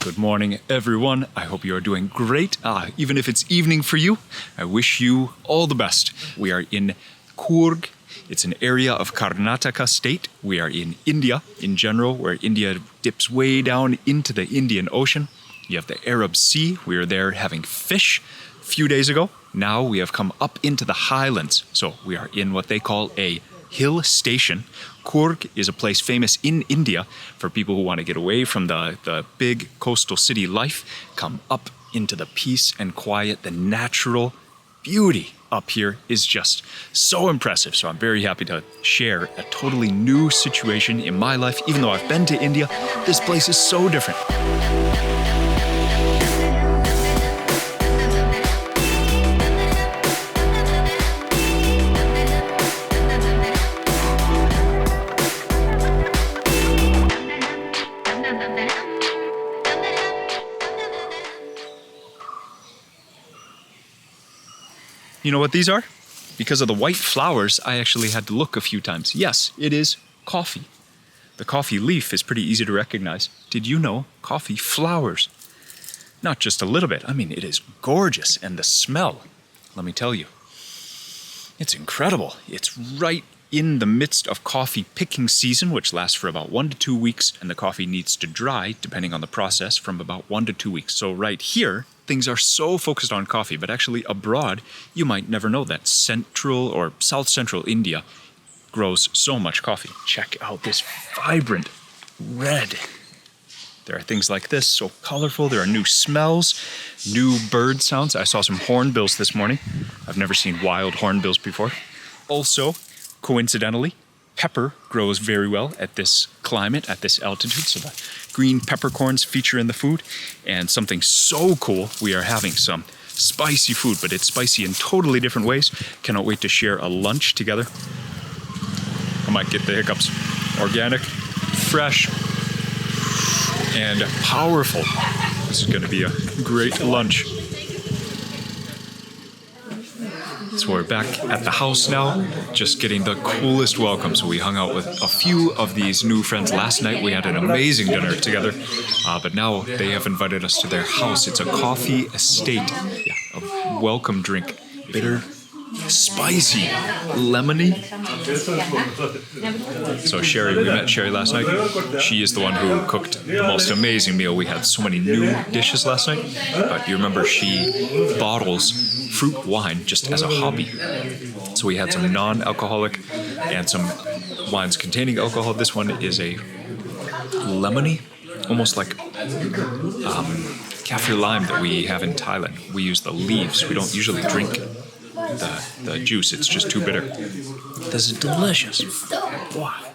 Good morning, everyone. I hope you are doing great. Even if it's evening for you, I wish you all the best. We are in Coorg. It's an area of Karnataka state. We are in India in general, where India dips way down into the Indian Ocean. You have the Arab Sea. We were there having fish a few days ago. Now we have come up into the highlands. So we are in what they call a hill station. Coorg is a place famous in India for people who want to get away from the big coastal city life, come up into the peace and quiet. The natural beauty up here is just so impressive. So I'm very happy to share a totally new situation in my life. Even though I've been to India, this place is so different. You know what these are? Because of the white flowers, I actually had to look a few times. Yes, it is coffee. The coffee leaf is pretty easy to recognize. Did you know coffee flowers? Not just a little bit. I mean, it is gorgeous. And the smell, let me tell you, it's incredible. It's right in the midst of coffee picking season, which lasts for about 1 to 2 weeks, and the coffee needs to dry, depending on the process, from about 1 to 2 weeks. So right here, things are so focused on coffee, but actually abroad, you might never know that central or south central India grows so much coffee. Check out this vibrant red. There are things like this, so colorful. There are new smells, new bird sounds. I saw some hornbills this morning. I've never seen wild hornbills before. Also, coincidentally, pepper grows very well at this climate, at this altitude. So the green peppercorns feature in the food. And something so cool, we are having some spicy food, but it's spicy in totally different ways. Cannot wait to share a lunch together. I might get the hiccups. Organic, fresh, and powerful. This is going to be a great lunch. So we're back at the house now, just getting the coolest welcome. So we hung out with a few of these new friends last night. We had an amazing dinner together, but now they have invited us to their house. It's a coffee estate, a welcome drink, bitter, spicy, lemony. So Sherry, we met Sherry last night. She is the one who cooked the most amazing meal. We had so many new dishes last night, but you remember she bottles fruit wine just as a hobby. So we had some non-alcoholic and some wines containing alcohol. This one is a lemony, almost like kaffir lime that we have in Thailand. We use the leaves. We don't usually drink the juice. It's just too bitter. This is delicious. Wow.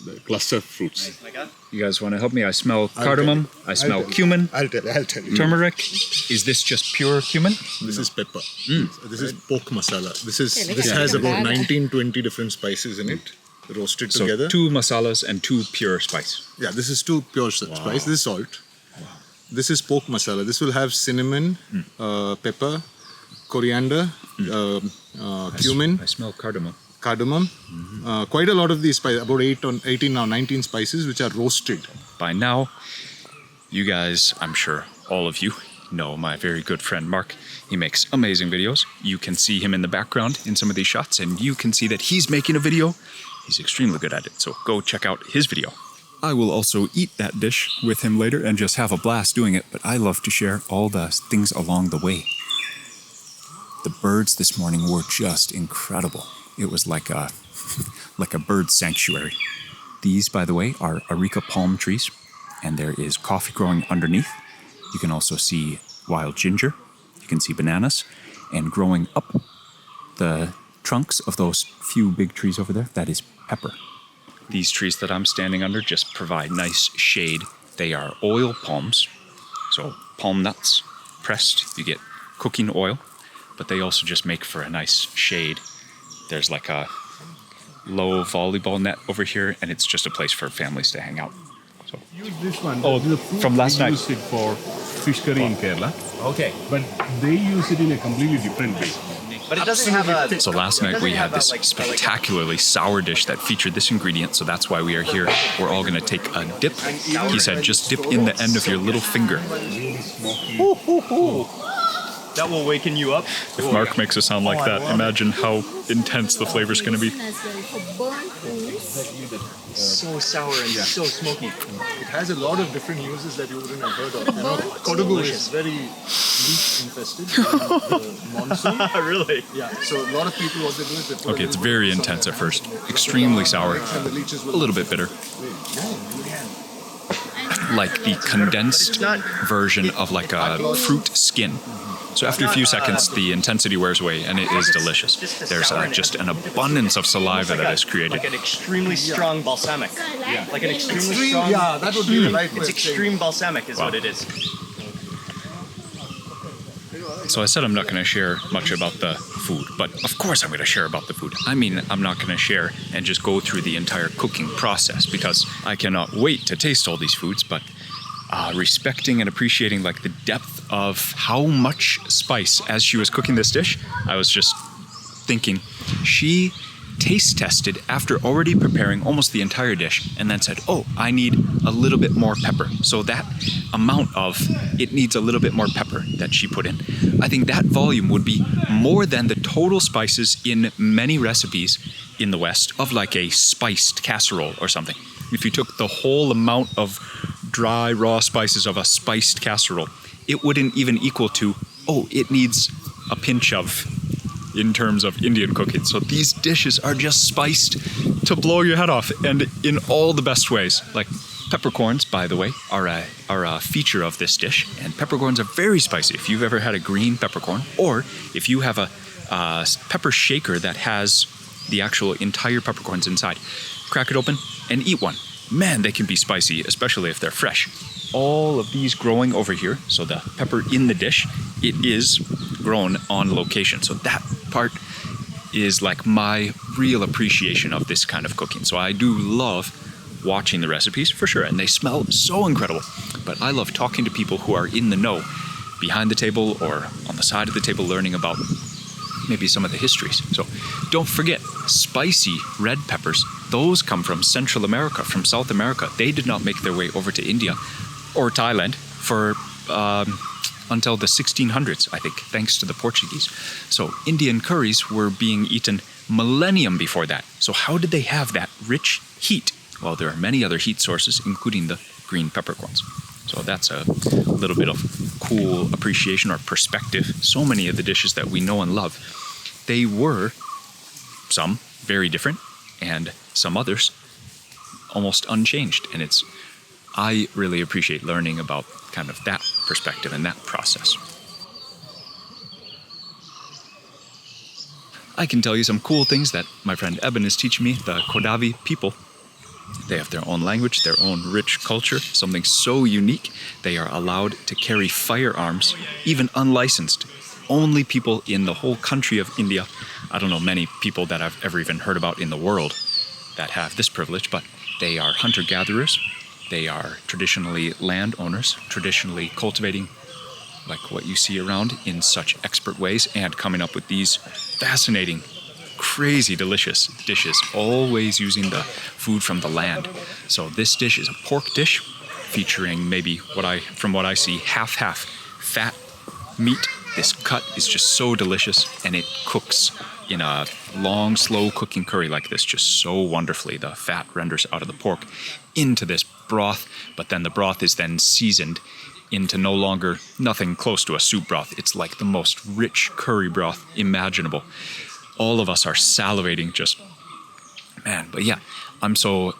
The cluster fruits. You guys want to help me? I smell cardamom. I smell cumin. I'll tell you. Turmeric. Is this just pure cumin? This is pepper. This is pork masala. This has about 19-20 different spices in it, roasted together. So 2 masalas and 2 pure spice. Yeah, this is 2 pure spice. This is salt. This is pork masala. This will have cinnamon, pepper, coriander, cumin. I smell cardamom. Quite a lot of these spices, about 18 now, 19 spices, which are roasted. By now, you guys, I'm sure all of you know my very good friend Mark. He makes amazing videos. You can see him in the background in some of these shots, and you can see that he's making a video. He's extremely good at it, so go check out his video. I will also eat that dish with him later and just have a blast doing it, but I love to share all the things along the way. The birds this morning were just incredible. It was like a bird sanctuary. These, by the way, are areca palm trees, and there is coffee growing underneath. You can also see wild ginger. You can see bananas, and growing up the trunks of those few big trees over there, that is pepper. These trees that I'm standing under just provide nice shade. They are oil palms, so palm nuts pressed. You get cooking oil, but they also just make for a nice shade. There's like a low volleyball net over here, and it's just a place for families to hang out. So, Use this one. Oh, from last night. Use it for fish curry in Kerala. Okay. But they use it in a completely different way. But it doesn't have a... So last night we had this spectacularly sour dish that featured this ingredient, so that's why we are here. We're all going to take a dip. He said just dip in the end of your little finger. That will waken you up. If Mark makes it sound like that, imagine how intense the flavor is going to be. So sour and so smoky. It has a lot of different uses that you wouldn't have heard of. You know, Kodava is very leaf infested. Monsoon. Really? Yeah. So a lot of people, what they do is they put Okay, it's very intense at first. Extremely sour. A little bit bitter. Like the condensed version of like a fruit skin. So after a few seconds, the intensity wears away, and it is delicious. There's just an abundance of saliva that is created. Like an extremely strong balsamic. Yeah. Like an extremely strong... Yeah, that would be the right way. It's extreme balsamic is what it is. So I said I'm not going to share much about the food, but of course I'm going to share about the food. I mean, I'm not going to share and just go through the entire cooking process because I cannot wait to taste all these foods, but respecting and appreciating like the depth of how much spice as she was cooking this dish, I was just thinking she taste tested after already preparing almost the entire dish and then said, oh, I need a little bit more pepper. So that amount of it needs a little bit more pepper that she put in. I think that volume would be more than the total spices in many recipes in the West of like a spiced casserole or something. If you took the whole amount of dry raw spices of a spiced casserole, it wouldn't even equal to, oh, it needs a pinch of in terms of Indian cooking. So these dishes are just spiced to blow your head off, and in all the best ways. Like peppercorns, by the way, are a feature of this dish, and peppercorns are very spicy. If you've ever had a green peppercorn, or if you have a pepper shaker that has the actual entire peppercorns inside, crack it open and eat one. Man, they can be spicy, especially if they're fresh. All of these growing over here, so the pepper in the dish, it is grown on location. So that part is like my real appreciation of this kind of cooking. So I do love watching the recipes for sure, and they smell so incredible. But I love talking to people who are in the know, behind the table or on the side of the table, learning about maybe some of the histories. So don't forget, spicy red peppers, those come from Central America, from South America. They did not make their way over to India or Thailand for until the 1600s, I think, thanks to the Portuguese. So Indian curries were being eaten millennium before that. So how did they have that rich heat? Well, there are many other heat sources, including the green peppercorns. So that's a little bit of cool appreciation or perspective. So many of the dishes that we know and love, they were some very different and some others almost unchanged. And I really appreciate learning about kind of that perspective and that process. I can tell you some cool things that my friend Eben is teaching me. The Kodavi people, they have their own language, their own rich culture, something so unique. They are allowed to carry firearms, even unlicensed. Only people in the whole country of India, I don't know many people that I've ever even heard about in the world that have this privilege, but they are hunter-gatherers. They are traditionally landowners, traditionally cultivating like what you see around in such expert ways and coming up with these fascinating, crazy delicious dishes, always using the food from the land. So this dish is a pork dish featuring maybe from what I see, half fat meat. This cut is just so delicious, and it cooks in a long, slow cooking curry like this just so wonderfully. The fat renders out of the pork into this broth, but then the broth is then seasoned into nothing close to a soup broth. It's like the most rich curry broth imaginable. All of us are salivating just, man. But yeah, I'm so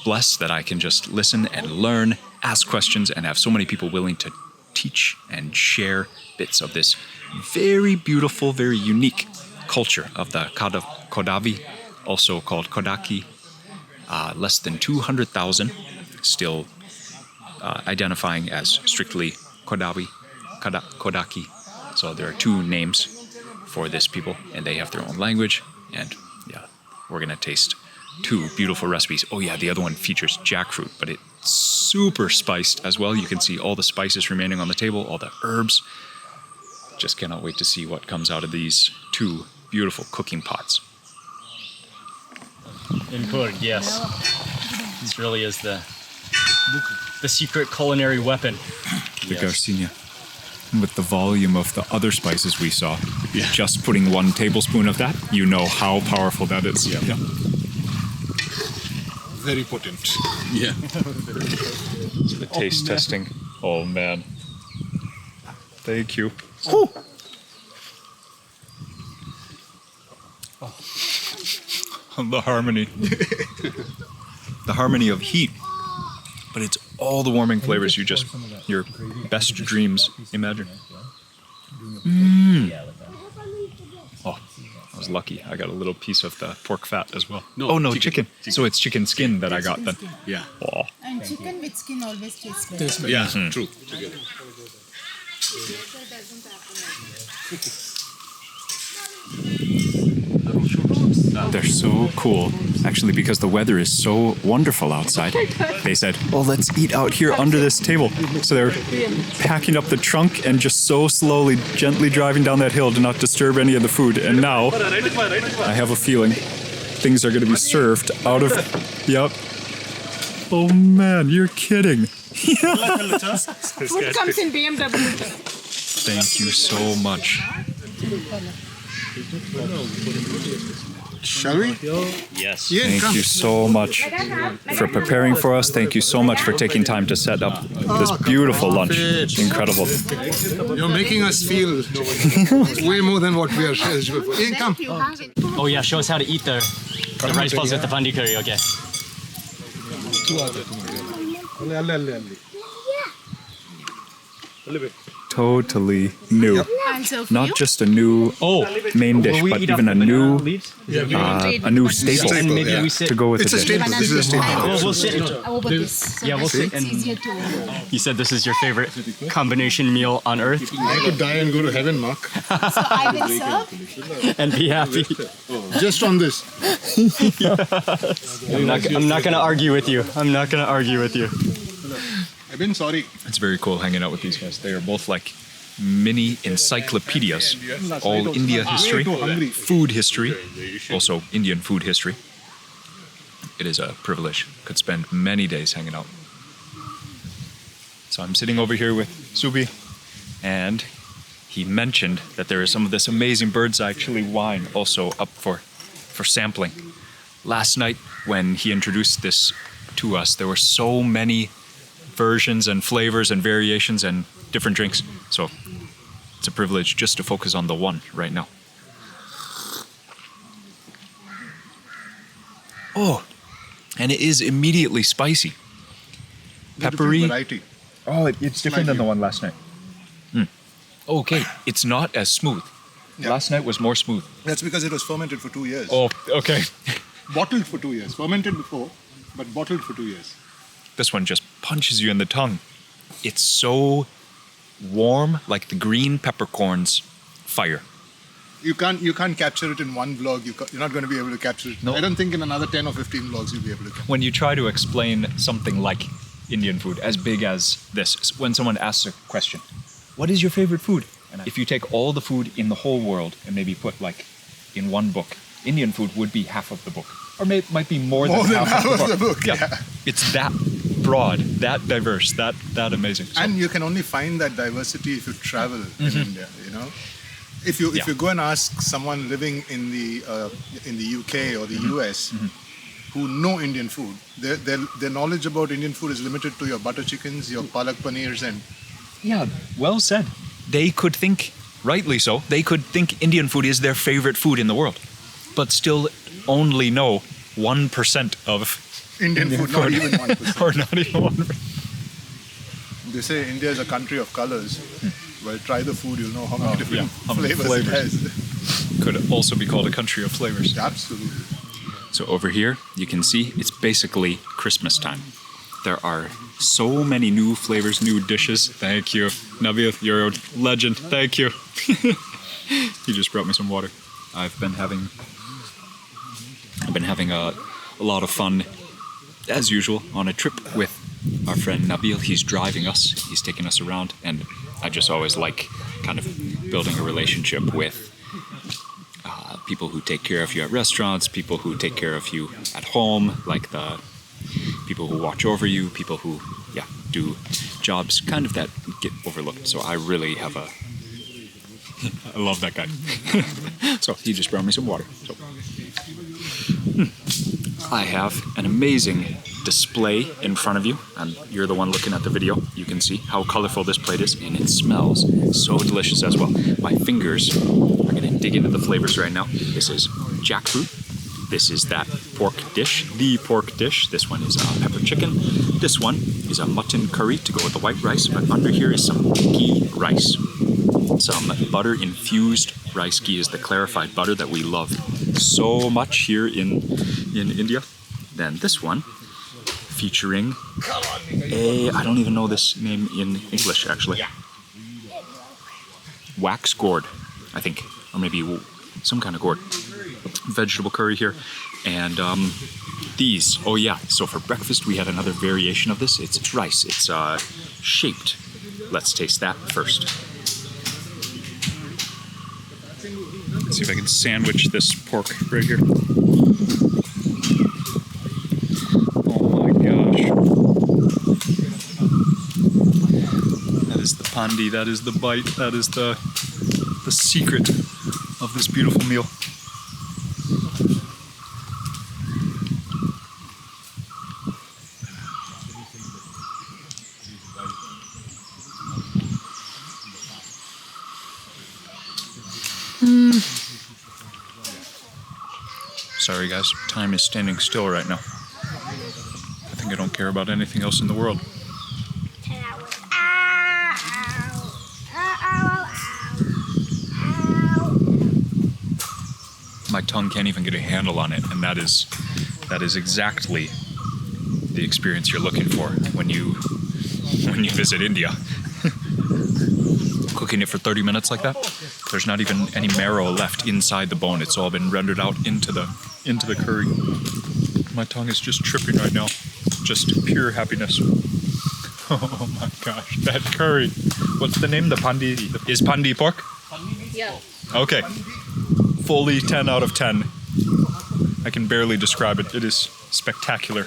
blessed that I can just listen and learn, ask questions, and have so many people willing to teach and share bits of this very beautiful, very unique culture of the Kodavi, also called Kodaki. Less than 200,000, still identifying as strictly Kodaki. So there are two names for this people, and they have their own language. And yeah, we're gonna taste two beautiful recipes. Oh yeah, the other one features jackfruit, but it's super spiced as well. You can see all the spices remaining on the table, all the herbs. Just cannot wait to see what comes out of these two beautiful cooking pots. In Coorg, yes. This really is the secret culinary weapon. The Yes. Garcinia. With the volume of the other spices we saw, just putting 1 tablespoon of that, you know how powerful that is. Yeah. Very potent. Yeah. The taste testing. Oh man. Thank you. The harmony. The harmony of heat. But it's all the warming flavors your best dreams imagine. Oh, I was lucky. I got a little piece of the pork fat as well. No, chicken. So it's chicken skin that I got then. Yeah. Oh. And chicken with skin always tastes better. Yeah, true. They're so cool. Actually, because the weather is so wonderful outside, they said, oh, let's eat out here under this table. So they're packing up the trunk and just so slowly, gently driving down that hill to not disturb any of the food. And now, I have a feeling things are going to be served out of... Yep. Oh man, you're kidding. Food comes in BMW. Thank you so much. Shall we? Yes. Yeah, Thank you so much for preparing for us. Thank you so much for taking time to set up this beautiful lunch. Incredible. You're making us feel way more than what we are eligible for. Yeah, come. You have it. Oh yeah, show us how to eat the rice balls with the pandi curry, okay. Totally new. I'll serve Not you. just a new main dish, but even a new staple And maybe yeah. we sit. to go with It's a the dish. staple. This is a staple. We'll sit. Over this. So Yeah, we'll that sit it's and- easier to. You said this is your favorite combination meal on earth, I could die and go to heaven, Mark. So I will serve. and be happy. Just on this. I'm not gonna argue with you. I'm not gonna argue with you. I've been sorry. It's very cool hanging out with these guys. They are both like mini encyclopedias. All India history, food history, also Indian food history. It is a privilege. Could spend many days hanging out. So I'm sitting over here with Subi, and he mentioned that there is some of this amazing bird's eye chili wine also up for sampling. Last night when he introduced this to us, there were so many versions and flavors and variations and different drinks. So it's a privilege just to focus on the one right now. Oh, and it is immediately spicy. Peppery. Variety. Oh, it's different than the one last night. Okay, it's not as smooth. Yeah. Last night was more smooth. That's because it was fermented for 2 years. Oh, okay. Bottled for 2 years. Fermented before, but bottled for 2 years. This one just punches you in the tongue. It's so warm, like the green peppercorns fire. You can't capture it in one vlog. You're not going to be able to capture it. No. I don't think in another 10 or 15 vlogs you'll be able to capture When you try to explain something like Indian food, as big as this, when someone asks a question, what is your favorite food? And if you take all the food in the whole world and maybe put like in one book, Indian food would be half of the book. Or might be more than half of the book. yeah. It's that broad, that diverse, that amazing. So, And you can only find that diversity if you travel in India, you know? If you go and ask someone living in the UK or the US who know Indian food, their knowledge about Indian food is limited to your butter chickens, your palak paneers, and yeah, well said. They could think, rightly so, they could think Indian food is their favorite food in the world, but still only know 1% of Indian food, not even 1%. or not even 1%. They say India is a country of colors. Well, try the food, you'll know how many different how many flavors it has. Could also be called a country of flavors. Absolutely. So over here, you can see it's basically Christmas time. There are so many new flavors, new dishes. Thank you. Nabil, you're a legend. Thank you. He just brought me some water. I've been having a lot of fun, as usual, on a trip with our friend Nabil. He's driving us. He's taking us around, and I just always like kind of building a relationship with people who take care of you at restaurants, people who take care of you at home, like the people who watch over you, people who, do jobs kind of that get overlooked. So I really have I love that guy. So he just brought me some water. So. I have an amazing display in front of you, and you're the one looking at the video. You can see how colorful this plate is, and it smells so delicious as well. My fingers are gonna dig into the flavors right now. This is jackfruit. This is that pork dish, the pork dish. This one is pepper chicken. This one is a mutton curry to go with the white rice. But under here is some ghee rice. Some butter infused rice. Ghee is the clarified butter that we love so much here in India. Then this one featuring I don't even know this name in English actually. Wax gourd, I think, or maybe some kind of gourd. Vegetable curry here, and these. Oh yeah, so for breakfast we had another variation of this. It's rice. It's shaped. Let's taste that first. Let's see if I can sandwich this pork right here. Oh my gosh. That is the pandi, that is the bite, that is the secret of this beautiful meal. Sorry guys, time is standing still right now. I think I don't care about anything else in the world. My tongue can't even get a handle on it, and that is exactly the experience you're looking for when you visit India. Cooking it for 30 minutes like that, there's not even any marrow left inside the bone. It's all been rendered out into the curry. My tongue is just tripping right now. Just pure happiness. Oh my gosh, that curry. What's the name? The pandi? Is pandi pork? Yeah. Okay. Fully 10 out of 10. I can barely describe it. It is spectacular.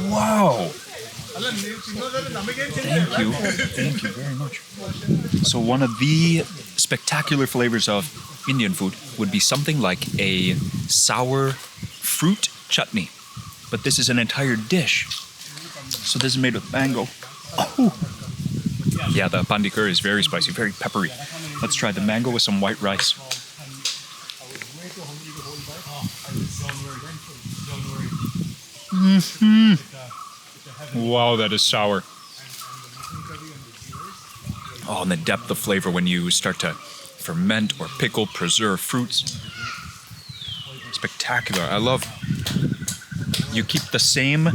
Wow. Thank you very much. So one of the spectacular flavors of Indian food would be something like a sour fruit chutney. But this is an entire dish. So this is made with mango. Oh. Yeah, the pandi curry is very spicy, very peppery. Let's try the mango with some white rice. Wow, that is sour. Oh, and the depth of flavor when you start to ferment or pickle, preserve fruits. Spectacular. I love you keep the same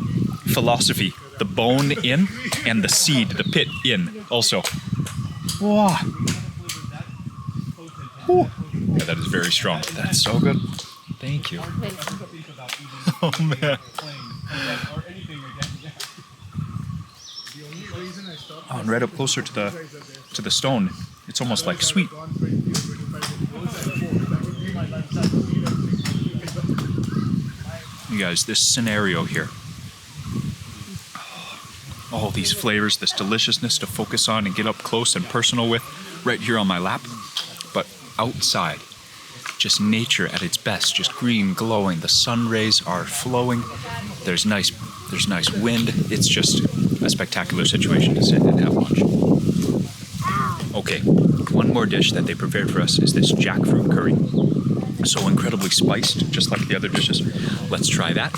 philosophy, the bone in and the seed, the pit in also. Wow. Whew. Yeah, that is very strong. That's so good. Thank you. Oh man. Oh, and right up closer to the stone, it's almost like sweet. You guys, this scenario here. All these flavors, this deliciousness to focus on and get up close and personal with right here on my lap. But outside, just nature at its best, just green, glowing. The sun rays are flowing. There's nice wind. It's just a spectacular situation to sit and have lunch. Okay, one more dish that they prepared for us is this jackfruit curry. So incredibly spiced, just like the other dishes. Let's try that.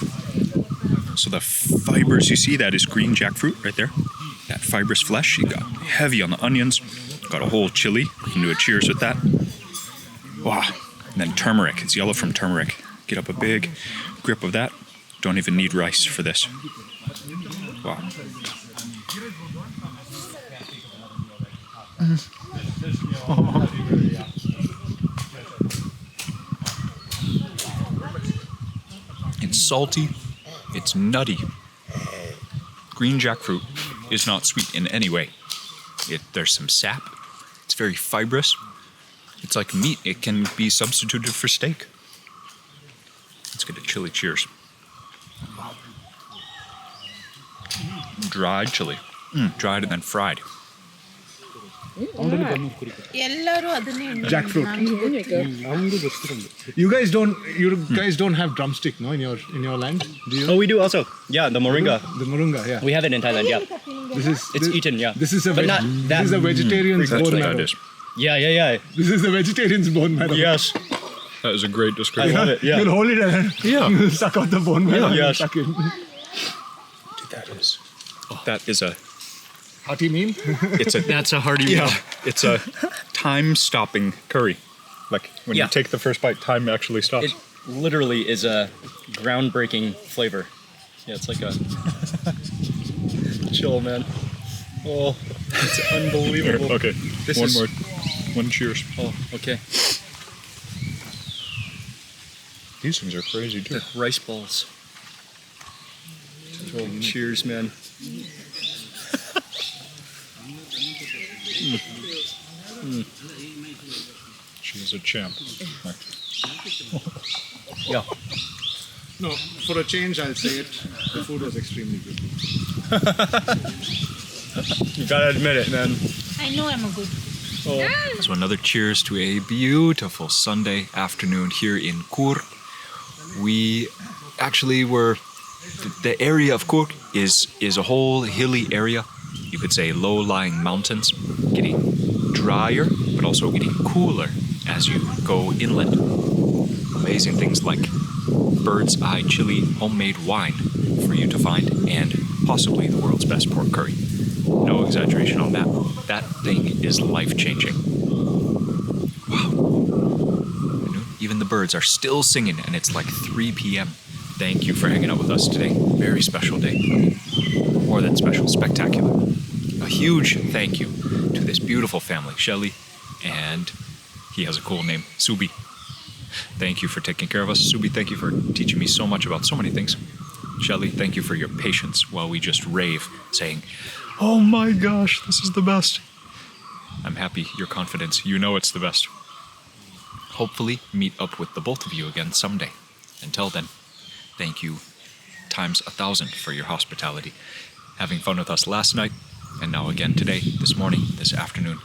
So the fibers, you see, that is green jackfruit right there. That fibrous flesh. You got heavy on the onions. Got a whole chili. You can do a cheers with that. Wow. And then turmeric. It's yellow from turmeric. Get up a big grip of that. Don't even need rice for this. Wow. It's salty. It's nutty. Green jackfruit is not sweet in any way. There's some sap. It's very fibrous. It's like meat. It can be substituted for steak. Let's get a chili cheers. Dried chili. Dried and then fried. ಎಲ್ಲರೂ ಅದನ್ನೇ Jackfruit. You guys don't have drumstick, no, in your land? Do you? Oh, we do also. Yeah, the moringa. The moringa, yeah. We have it in Thailand. Yeah, it's eaten. Yeah, This is a but not that. this is a vegetarian's That's bone what marrow. that is. Yeah. This is the vegetarian's bone marrow. Yes, That is a great I description. love it. Yeah. You'll hold it and you'll suck out the bone marrow. Yeah. and Yes. suck in. Dude, that is a Hearty meal? it's a That's a hearty meal. it's a time-stopping curry. Like when you Yeah. take the first bite, time actually stops. It literally is a groundbreaking flavor. Yeah, it's like a chill, man. Oh, it's unbelievable. Okay, This one is- more. One cheers. Oh, okay. These things are crazy too. Rice balls. Oh, cheers, man. She's a champ. Yeah. No, for a change, I'll say it. The food was extremely good. You gotta admit it, man. I know I'm a good. So another cheers to a beautiful Sunday afternoon here in Coorg. We actually were the area of Coorg is a whole hilly area. You could say low-lying mountains, getting drier but also getting cooler as you go inland. Amazing things like bird's eye chili homemade wine for you to find, and possibly the world's best pork curry. No exaggeration on that. That thing is life-changing. Wow. Even the birds are still singing, and it's like 3 p.m. Thank you for hanging out with us today. Very special day. More than special, spectacular. A huge thank you to this beautiful family, Shelly, and he has a cool name, Subi. Thank you for taking care of us. Subi, thank you for teaching me so much about so many things. Shelly, thank you for your patience while we just rave, saying, "Oh my gosh, this is the best." I'm happy, your confidence, you know it's the best. Hopefully meet up with the both of you again someday. Until then, thank you times 1,000 for your hospitality. Having fun with us last night, and now again today, this morning, this afternoon.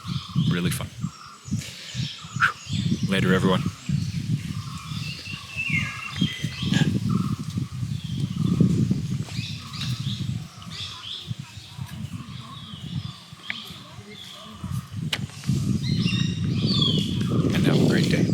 Really fun. Later, everyone. And have a great day.